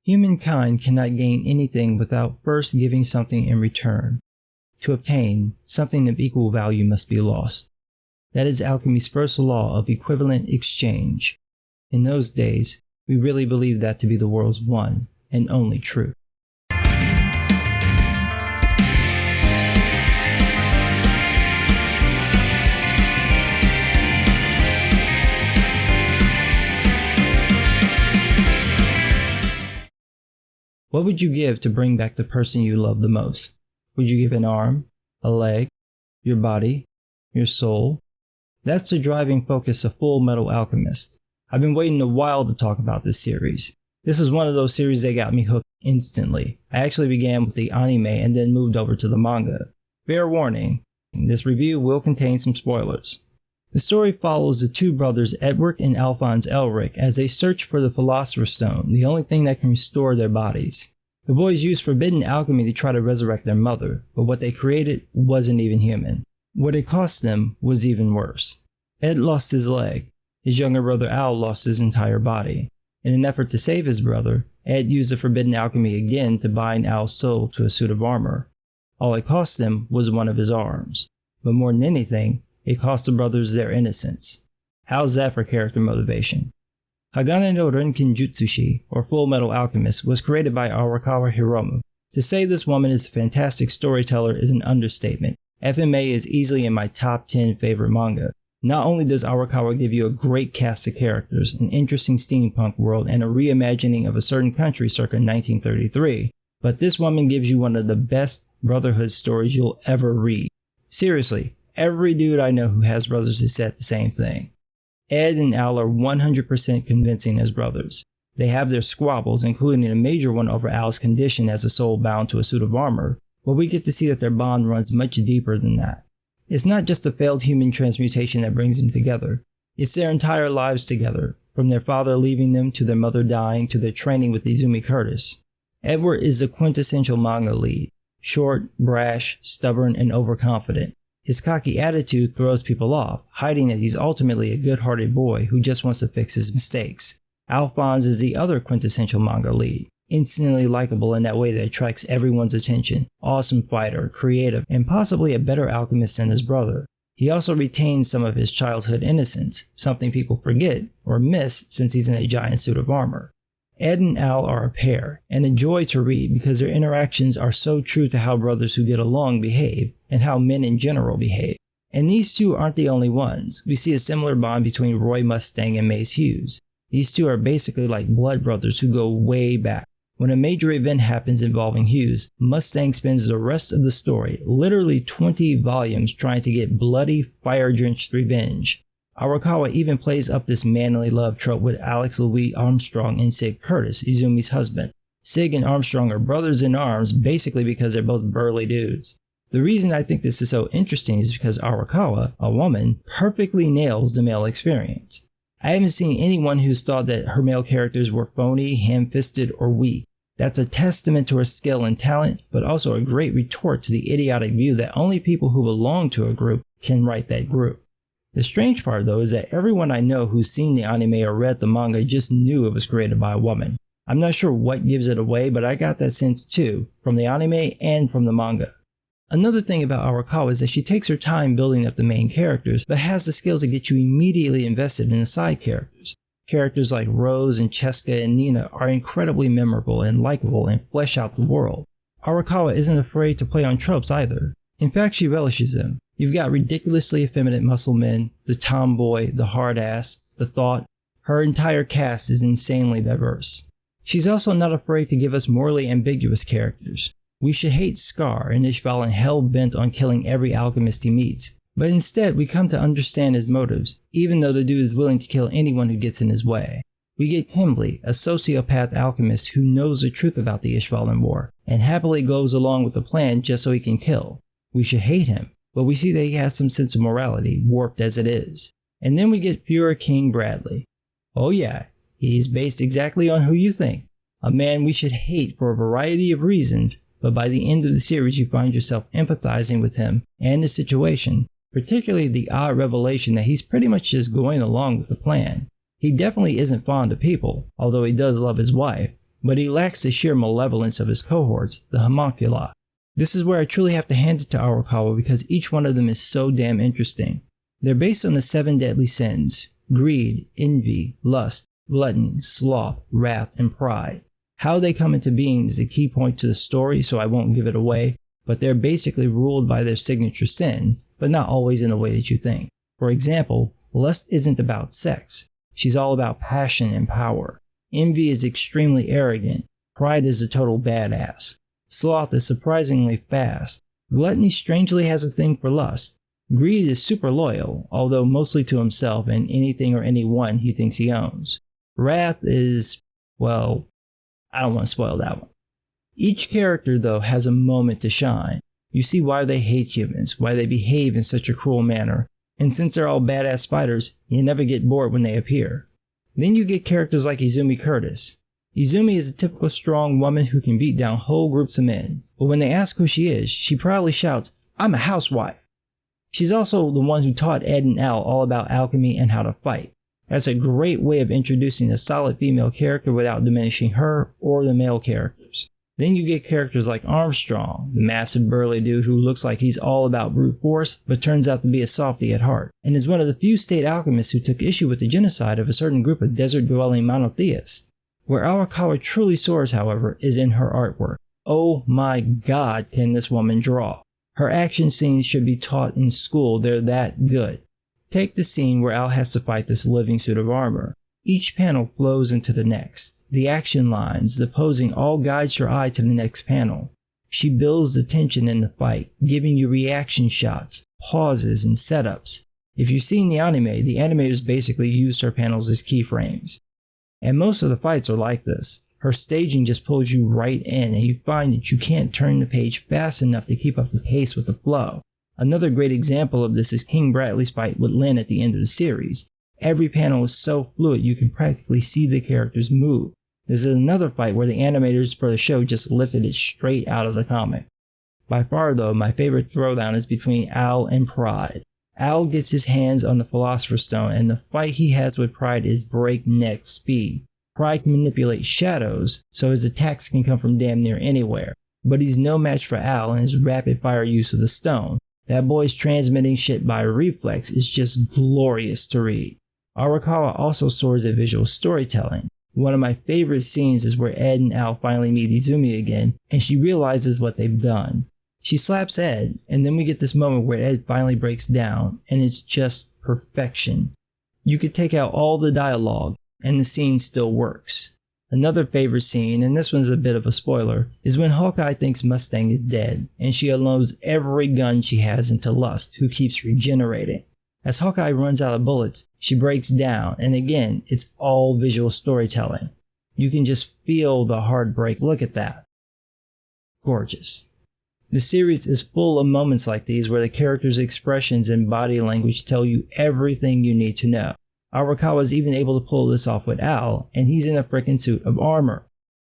Humankind cannot gain anything without first giving something in return. To obtain, something of equal value must be lost. That is alchemy's first law of equivalent exchange. In those days, we really believed that to be the world's one and only truth. What would you give to bring back the person you love the most? Would you give an arm, a leg, your body, your soul? That's the driving focus of Full Metal Alchemist. I've been waiting a while to talk about this series. This was one of those series that got me hooked instantly. I actually began with the anime and then moved over to the manga. Fair warning, this review will contain some spoilers. The story follows the two brothers Edward and Alphonse Elric as they search for the Philosopher's Stone, the only thing that can restore their bodies. The boys used forbidden alchemy to try to resurrect their mother, but what they created wasn't even human. What it cost them was even worse. Ed lost his leg. His younger brother Al lost his entire body. In an effort to save his brother, Ed used the forbidden alchemy again to bind Al's soul to a suit of armor. All it cost them was one of his arms. But more than anything, it cost the brothers their innocence. How's that for character motivation? Hagane no Renkinjutsushi, or Full Metal Alchemist, was created by Arakawa Hiromu. To say this woman is a fantastic storyteller is an understatement. FMA is easily in my top 10 favorite manga. Not only does Arakawa give you a great cast of characters, an interesting steampunk world, and a reimagining of a certain country circa 1933, but this woman gives you one of the best brotherhood stories you'll ever read. Seriously, every dude I know who has brothers has said the same thing. Ed and Al are 100% convincing as brothers. They have their squabbles, including a major one over Al's condition as a soul bound to a suit of armor, but we get to see that their bond runs much deeper than that. It's not just a failed human transmutation that brings them together. It's their entire lives together, from their father leaving them to their mother dying to their training with Izumi Curtis. Edward is the quintessential manga lead. Short, brash, stubborn, and overconfident. His cocky attitude throws people off, hiding that he's ultimately a good-hearted boy who just wants to fix his mistakes. Alphonse is the other quintessential manga lead. Instantly likable in that way that attracts everyone's attention. Awesome fighter, creative, and possibly a better alchemist than his brother. He also retains some of his childhood innocence, something people forget or miss since he's in a giant suit of armor. Ed and Al are a pair, and a joy to read because their interactions are so true to how brothers who get along behave, and how men in general behave. And these two aren't the only ones. We see a similar bond between Roy Mustang and Mace Hughes. These two are basically like blood brothers who go way back. When a major event happens involving Hughes, Mustang spends the rest of the story, literally 20 volumes, trying to get bloody, fire-drenched revenge. Arakawa even plays up this manly love trope with Alex Louis Armstrong and Sig Curtis, Izumi's husband. Sig and Armstrong are brothers in arms basically because they're both burly dudes. The reason I think this is so interesting is because Arakawa, a woman, perfectly nails the male experience. I haven't seen anyone who's thought that her male characters were phony, ham-fisted, or weak. That's a testament to her skill and talent, but also a great retort to the idiotic view that only people who belong to a group can write that group. The strange part though is that everyone I know who's seen the anime or read the manga just knew it was created by a woman. I'm not sure what gives it away, but I got that sense too, from the anime and from the manga. Another thing about Arakawa is that she takes her time building up the main characters, but has the skill to get you immediately invested in the side characters. Characters like Rose and Cheska and Nina are incredibly memorable and likable and flesh out the world. Arakawa isn't afraid to play on tropes either. In fact, she relishes them. You've got ridiculously effeminate muscle men, the tomboy, the hard ass, the thought. Her entire cast is insanely diverse. She's also not afraid to give us morally ambiguous characters. We should hate Scar, an Ishvalan hell-bent on killing every alchemist he meets, but instead we come to understand his motives, even though the dude is willing to kill anyone who gets in his way. We get Kimblee, a sociopath alchemist who knows the truth about the Ishvalan war, and happily goes along with the plan just so he can kill. We should hate him, but we see that he has some sense of morality, warped as it is. And then we get Fuhrer King Bradley. Oh yeah, he's based exactly on who you think. A man we should hate for a variety of reasons, but by the end of the series you find yourself empathizing with him and the situation, particularly the odd revelation that he's pretty much just going along with the plan. He definitely isn't fond of people, although he does love his wife, but he lacks the sheer malevolence of his cohorts, the homunculi. This is where I truly have to hand it to Arakawa because each one of them is so damn interesting. They're based on the 7 deadly sins: greed, envy, lust, gluttony, sloth, wrath, and pride. How they come into being is a key point to the story, so I won't give it away, but they're basically ruled by their signature sin, but not always in the way that you think. For example, lust isn't about sex. She's all about passion and power. Envy is extremely arrogant. Pride is a total badass. Sloth is surprisingly fast. Gluttony strangely has a thing for lust. Greed is super loyal, although mostly to himself and anything or anyone he thinks he owns. Wrath is, well, I don't want to spoil that one. Each character, though, has a moment to shine. You see why they hate humans, why they behave in such a cruel manner, and since they're all badass fighters, you never get bored when they appear. Then you get characters like Izumi Curtis. Izumi is a typical strong woman who can beat down whole groups of men, but when they ask who she is, she proudly shouts, "I'm a housewife." She's also the one who taught Ed and Al all about alchemy and how to fight. That's a great way of introducing a solid female character without diminishing her or the male characters. Then you get characters like Armstrong, the massive burly dude who looks like he's all about brute force but turns out to be a softie at heart, and is one of the few state alchemists who took issue with the genocide of a certain group of desert-dwelling monotheists. Where Arakawa truly soars, however, is in her artwork. Oh my god, can this woman draw! Her action scenes should be taught in school, they're that good. Take the scene where Al has to fight this living suit of armor. Each panel flows into the next. The action lines, the posing all guides your eye to the next panel. She builds the tension in the fight, giving you reaction shots, pauses, and setups. If you've seen the animators basically use her panels as keyframes. And most of the fights are like this. Her staging just pulls you right in and you find that you can't turn the page fast enough to keep up the pace with the flow. Another great example of this is King Bradley's fight with Lin at the end of the series. Every panel is so fluid you can practically see the characters move. This is another fight where the animators for the show just lifted it straight out of the comic. By far though, my favorite throwdown is between Al and Pride. Al gets his hands on the Philosopher's Stone and the fight he has with Pride is breakneck speed. Pride can manipulate shadows, so his attacks can come from damn near anywhere. But he's no match for Al in his rapid fire use of the stone. That boy's transmitting shit by reflex is just glorious to read. Arakawa also soars at visual storytelling. One of my favorite scenes is where Ed and Al finally meet Izumi again, and she realizes what they've done. She slaps Ed, and then we get this moment where Ed finally breaks down, and it's just perfection. You could take out all the dialogue, and the scene still works. Another favorite scene, and this one's a bit of a spoiler, is when Hawkeye thinks Mustang is dead, and she unloads every gun she has into Lust, who keeps regenerating. As Hawkeye runs out of bullets, she breaks down, and again, it's all visual storytelling. You can just feel the heartbreak. Look at that. Gorgeous. The series is full of moments like these where the characters' expressions and body language tell you everything you need to know. Arakawa is even able to pull this off with Al, and he's in a frickin' suit of armor.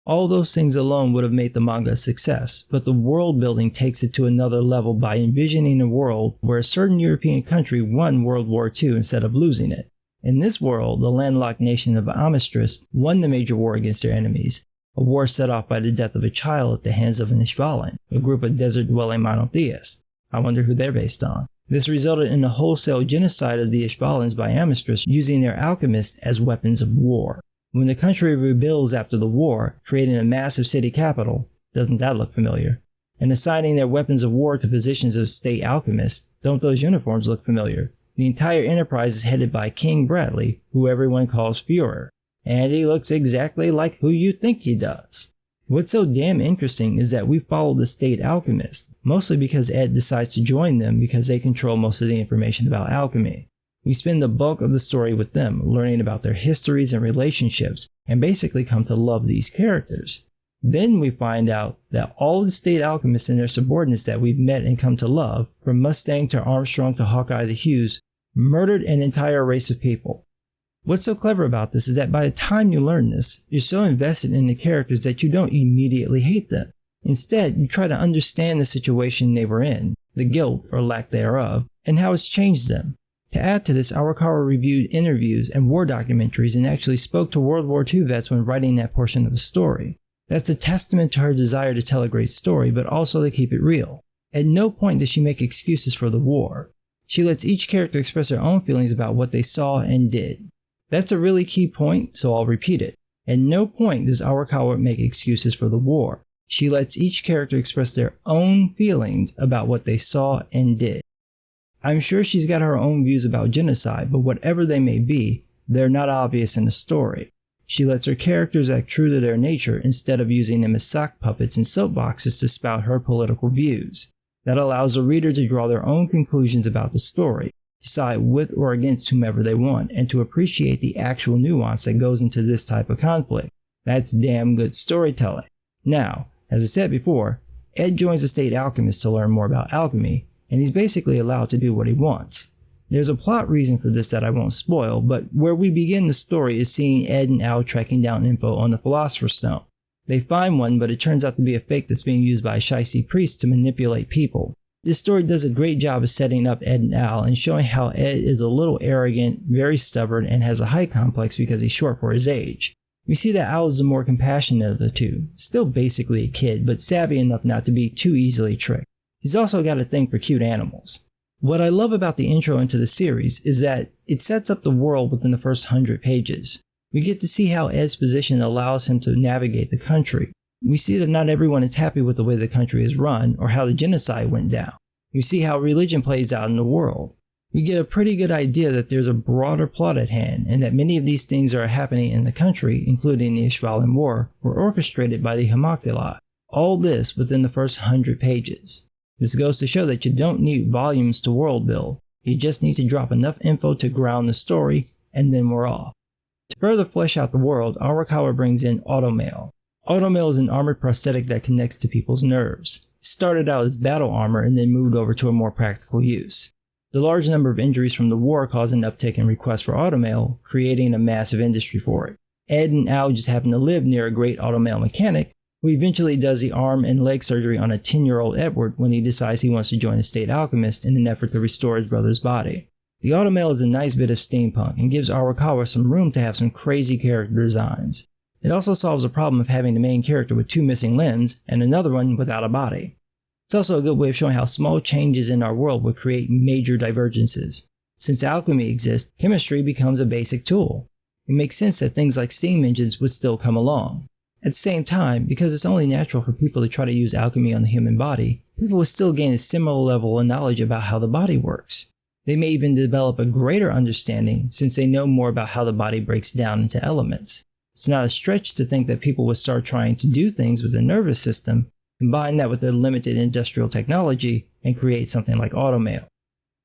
All those things alone would have made the manga a success, but the world building takes it to another level by envisioning a world where a certain European country won World War II instead of losing it. In this world, the landlocked nation of Amistris won the major war against their enemies, a war set off by the death of a child at the hands of an Ishvalan, a group of desert-dwelling monotheists. I wonder who they're based on. This resulted in the wholesale genocide of the Ishvalans by Amistris using their alchemists as weapons of war. When the country rebuilds after the war, creating a massive city capital, doesn't that look familiar? And assigning their weapons of war to positions of state alchemists, don't those uniforms look familiar? The entire enterprise is headed by King Bradley, who everyone calls Führer, and he looks exactly like who you think he does. What's so damn interesting is that we follow the state alchemists, mostly because Ed decides to join them because they control most of the information about alchemy. We spend the bulk of the story with them, learning about their histories and relationships, and basically come to love these characters. Then we find out that all the state alchemists and their subordinates that we've met and come to love, from Mustang to Armstrong to Hawkeye to Hughes, murdered an entire race of people. What's so clever about this is that by the time you learn this, you're so invested in the characters that you don't immediately hate them. Instead, you try to understand the situation they were in, the guilt or lack thereof, and how it's changed them. To add to this, Arakawa reviewed interviews and war documentaries and actually spoke to World War II vets when writing that portion of the story. That's a testament to her desire to tell a great story, but also to keep it real. At no point does she make excuses for the war. She lets each character express their own feelings about what they saw and did. That's a really key point, so I'll repeat it. At no point does Arakawa make excuses for the war. She lets each character express their own feelings about what they saw and did. I'm sure she's got her own views about genocide, but whatever they may be, they're not obvious in the story. She lets her characters act true to their nature instead of using them as sock puppets and soapboxes to spout her political views. That allows the reader to draw their own conclusions about the story, decide with or against whomever they want, and to appreciate the actual nuance that goes into this type of conflict. That's damn good storytelling. Now, as I said before, Ed joins the State Alchemist to learn more about alchemy, and he's basically allowed to do what he wants. There's a plot reason for this that I won't spoil, but where we begin the story is seeing Ed and Al tracking down info on the Philosopher's Stone. They find one, but it turns out to be a fake that's being used by a Shiesty priest to manipulate people. This story does a great job of setting up Ed and Al and showing how Ed is a little arrogant, very stubborn, and has a height complex because he's short for his age. We see that Al is the more compassionate of the two, still basically a kid, but savvy enough not to be too easily tricked. He's also got a thing for cute animals. What I love about the intro into the series is that it sets up the world within the first 100 pages. We get to see how Ed's position allows him to navigate the country. We see that not everyone is happy with the way the country is run or how the genocide went down. We see how religion plays out in the world. We get a pretty good idea that there's a broader plot at hand and that many of these things that are happening in the country, including the Ishvalan War, were orchestrated by the homunculi. All this within the first 100 pages. This goes to show that you don't need volumes to world build. You just need to drop enough info to ground the story, and then we're off. To further flesh out the world, Arakawa brings in Automail. Automail is an armored prosthetic that connects to people's nerves. It started out as battle armor and then moved over to a more practical use. The large number of injuries from the war caused an uptick in requests for Automail, creating a massive industry for it. Ed and Al just happen to live near a great Automail mechanic, who eventually does the arm and leg surgery on a 10-year-old Edward when he decides he wants to join the State Alchemist in an effort to restore his brother's body. The Automail is a nice bit of steampunk and gives Arakawa some room to have some crazy character designs. It also solves the problem of having the main character with 2 missing limbs and another one without a body. It's also a good way of showing how small changes in our world would create major divergences. Since alchemy exists, chemistry becomes a basic tool. It makes sense that things like steam engines would still come along. At the same time, because it's only natural for people to try to use alchemy on the human body, people will still gain a similar level of knowledge about how the body works. They may even develop a greater understanding since they know more about how the body breaks down into elements. It's not a stretch to think that people would start trying to do things with the nervous system, combine that with their limited industrial technology, and create something like Automail.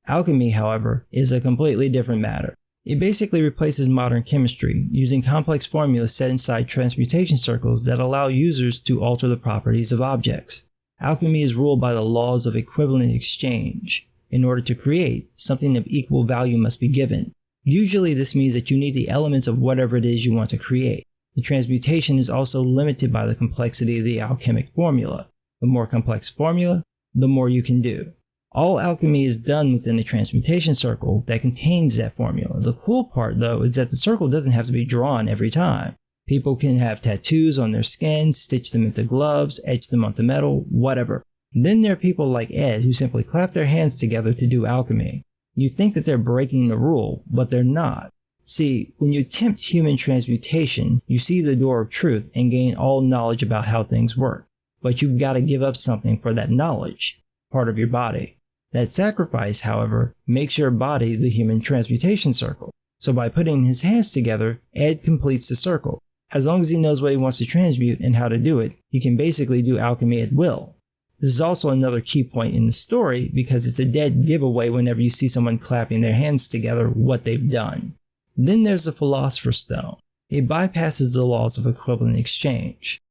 Alchemy, however, is a completely different matter. It basically replaces modern chemistry, using complex formulas set inside transmutation circles that allow users to alter the properties of objects. Alchemy is ruled by the laws of equivalent exchange. In order to create, something of equal value must be given. Usually this means that you need the elements of whatever it is you want to create. The transmutation is also limited by the complexity of the alchemic formula. The more complex formula, the more you can do. All alchemy is done within the transmutation circle that contains that formula. The cool part, though, is that the circle doesn't have to be drawn every time. People can have tattoos on their skin, stitch them into gloves, etch them onto metal, whatever. Then there are people like Ed who simply clap their hands together to do alchemy. You think that they're breaking the rule, but they're not. See, when you attempt human transmutation, you see the door of truth and gain all knowledge about how things work. But you've got to give up something for that knowledge, part of your body. That sacrifice, however, makes your body the human transmutation circle. So by putting his hands together, Ed completes the circle. As long as he knows what he wants to transmute and how to do it, he can basically do alchemy at will. This is also another key point in the story because it's a dead giveaway whenever you see someone clapping their hands together what they've done. Then there's the Philosopher's Stone. It bypasses the laws of equivalent exchange.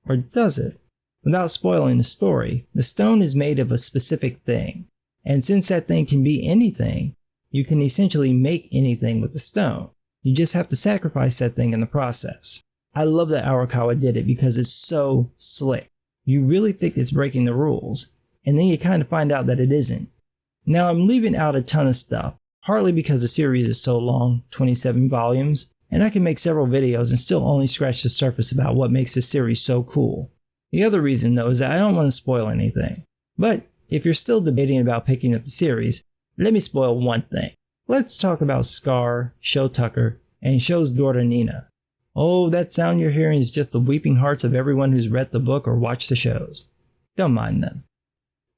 Or does it? Without spoiling the story, the stone is made of a specific thing. And since that thing can be anything, you can essentially make anything with the stone. You just have to sacrifice that thing in the process. I love that Arakawa did it because it's so slick. You really think it's breaking the rules, and then you kind of find out that it isn't. Now I'm leaving out a ton of stuff, partly because the series is so long, 27 volumes, and I can make several videos and still only scratch the surface about what makes this series so cool. The other reason though is that I don't want to spoil anything. But if you're still debating about picking up the series, let me spoil one thing. Let's talk about Scar, Sho Tucker, and Sho's daughter Nina. Oh, that sound you're hearing is just the weeping hearts of everyone who's read the book or watched the shows. Don't mind them.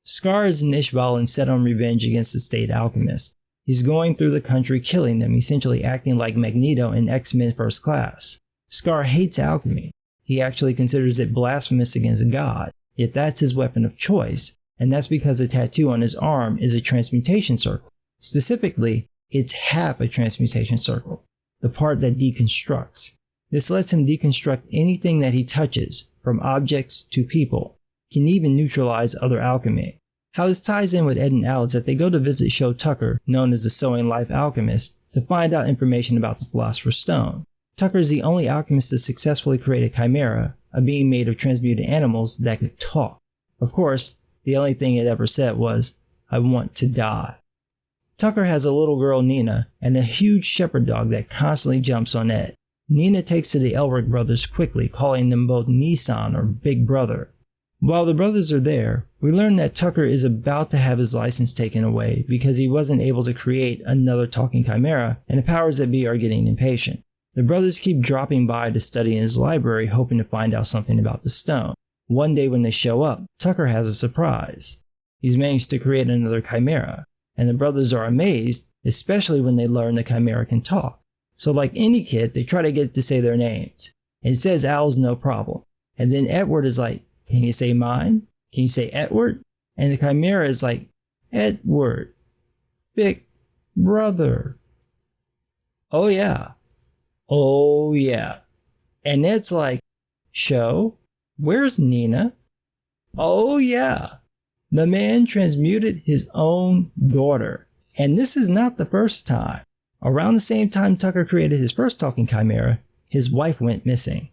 Scar is an Ishvalan set on revenge against the State Alchemist. He's going through the country killing them, essentially acting like Magneto in X-Men First Class. Scar hates alchemy. He actually considers it blasphemous against God, yet that's his weapon of choice, and that's because the tattoo on his arm is a transmutation circle. Specifically, it's half a transmutation circle, the part that deconstructs. This lets him deconstruct anything that he touches, from objects to people. He can even neutralize other alchemy. How this ties in with Ed and Al is that they go to visit Sho Tucker, known as the Sowing Life Alchemist, to find out information about the Philosopher's Stone. Tucker is the only alchemist to successfully create a chimera, a being made of transmuted animals that could talk. Of course, the only thing it ever said was, "I want to die." Tucker has a little girl Nina, and a huge shepherd dog that constantly jumps on Ed. Nina takes to the Elric brothers quickly, calling them both Nissan or Big Brother. While the brothers are there, we learn that Tucker is about to have his license taken away because he wasn't able to create another talking chimera, and the powers that be are getting impatient. The brothers keep dropping by to study in his library, hoping to find out something about the stone. One day when they show up, Tucker has a surprise. He's managed to create another chimera, and the brothers are amazed, especially when they learn the chimera can talk. So like any kid, they try to get it to say their names. And it says Al's no problem. And then Edward is like, "Can you say mine? Can you say Edward?" And the chimera is like, "Edward, Big Brother." Oh yeah. Oh yeah. And Ed's like, "Sho, where's Nina?" Oh yeah. The man transmuted his own daughter. And this is not the first time. Around the same time Tucker created his first talking chimera, his wife went missing.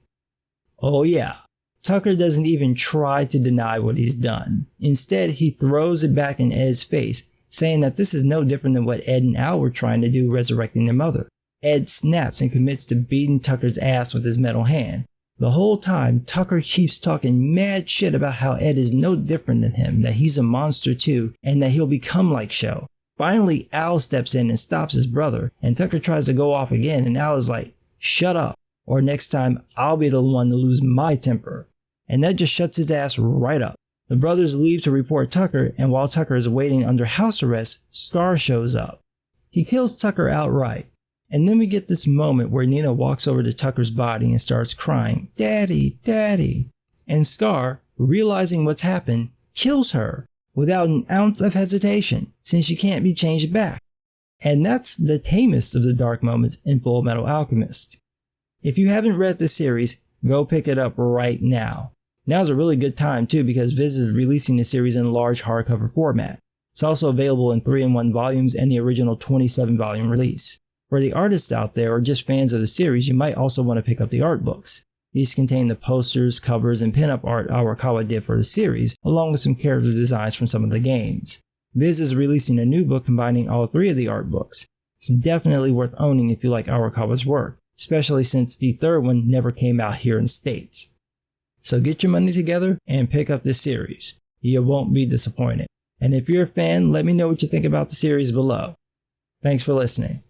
Oh yeah. Tucker doesn't even try to deny what he's done. Instead, he throws it back in Ed's face, saying that this is no different than what Ed and Al were trying to do resurrecting their mother. Ed snaps and commits to beating Tucker's ass with his metal hand. The whole time, Tucker keeps talking mad shit about how Ed is no different than him, that he's a monster too, and that he'll become like Sho. Finally, Al steps in and stops his brother, and Tucker tries to go off again, and Al is like, "Shut up, or next time I'll be the one to lose my temper." And that just shuts his ass right up. The brothers leave to report Tucker, and while Tucker is waiting under house arrest, Scar shows up. He kills Tucker outright. And then we get this moment where Nina walks over to Tucker's body and starts crying, "Daddy, Daddy." And Scar, realizing what's happened, kills her without an ounce of hesitation, since she can't be changed back. And that's the tamest of the dark moments in Full Metal Alchemist. If you haven't read the series, go pick it up right now. Now's a really good time too because Viz is releasing the series in large hardcover format. It's also available in 3-in-1 volumes and the original 27-volume release. For the artists out there or just fans of the series, you might also want to pick up the art books. These contain the posters, covers, and pinup art Arakawa did for the series, along with some character designs from some of the games. Viz is releasing a new book combining all 3 of the art books. It's definitely worth owning if you like Arakawa's work, especially since the 3rd one never came out here in the States. So get your money together and pick up this series. You won't be disappointed. And if you're a fan, let me know what you think about the series below. Thanks for listening.